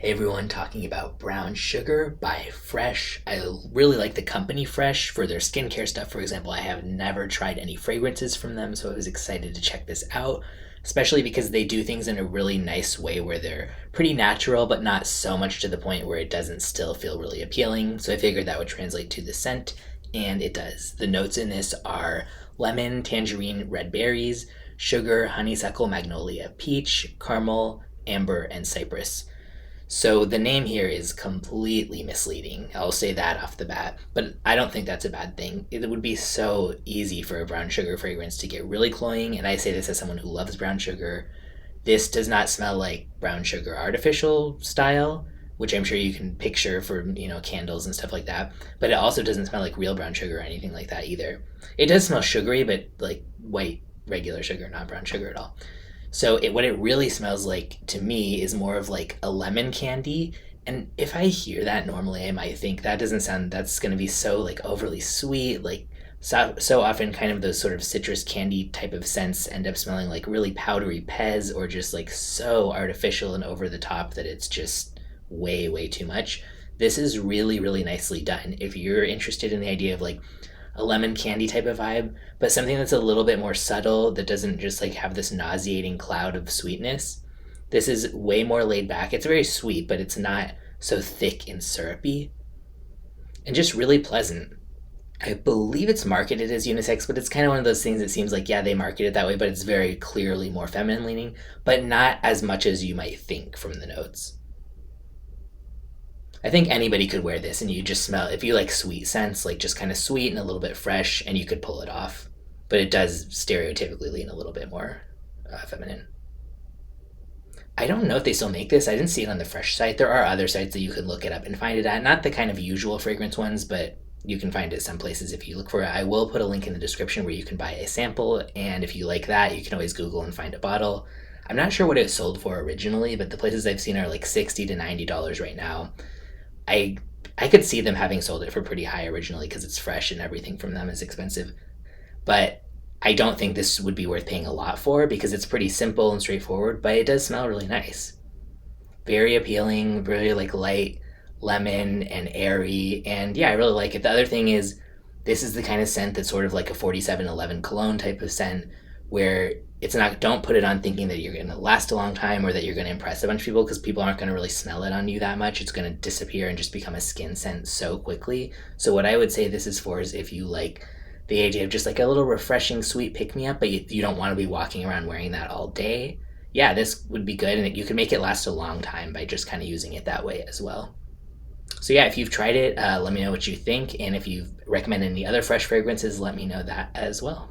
Hey everyone, talking about Brown Sugar by Fresh. I really like the company Fresh for their skincare stuff. For example, I have never tried any fragrances from them, so I was excited to check this out, especially because they do things in a really nice way where they're pretty natural, but not so much to the point where it doesn't still feel really appealing. So I figured that would translate to the scent, and it does. The notes in this are lemon, tangerine, red berries, sugar, honeysuckle, magnolia, peach, caramel, amber, and cypress. So the name here is completely misleading. I'll say that off the bat, but I don't think that's a bad thing. It would be so easy for a brown sugar fragrance to get really cloying, and I say this as someone who loves brown sugar. This does not smell like brown sugar artificial style, which I'm sure you can picture for, candles and stuff like that, but it also doesn't smell like real brown sugar or anything like that either. It does smell sugary, but like white regular sugar, not brown sugar at all. So what it really smells like to me is more of like a lemon candy. And if I hear that normally, I might think that doesn't sound, that's going to be so like overly sweet. Like so often kind of those sort of citrus candy type of scents end up smelling like really powdery Pez or just like so artificial and over the top that it's just way, way too much. This is really, really nicely done. If you're interested in the idea of like a lemon candy type of vibe, but something that's a little bit more subtle that doesn't just like have this nauseating cloud of sweetness. This is way more laid back. It's very sweet, but it's not so thick and syrupy and just really pleasant. I believe it's marketed as unisex, but it's kind of one of those things that seems like, yeah, they market it that way, but it's very clearly more feminine leaning, but not as much as you might think from the notes. I think anybody could wear this and you just smell, if you like sweet scents, like just kind of sweet and a little bit fresh, and you could pull it off. But it does stereotypically lean a little bit more feminine. I don't know if they still make this. I didn't see it on the Fresh site. There are other sites that you can look it up and find it at. Not the kind of usual fragrance ones, but you can find it some places if you look for it. I will put a link in the description where you can buy a sample, and if you like that, you can always Google and find a bottle. I'm not sure what it sold for originally, but the places I've seen are like $60 to $90 right now. I I could see them having sold it for pretty high originally because it's fresh and everything from them is expensive. But I don't think this would be worth paying a lot for because it's pretty simple and straightforward, but it does smell really nice. Very appealing, really like light lemon and airy, and yeah, I really like it. The other thing is this is the kind of scent that's sort of like a 4711 cologne type of scent where it's not, don't put it on thinking that you're going to last a long time or that you're going to impress a bunch of people, because people aren't going to really smell it on you that much. It's going to disappear and just become a skin scent so quickly. So what I would say this is for is if you like the idea of just like a little refreshing sweet pick me up, but you don't want to be walking around wearing that all day. Yeah, this would be good, and you can make it last a long time by just kind of using it that way as well. So yeah, if you've tried it, let me know what you think, and if you recommend any other fresh fragrances, let me know that as well.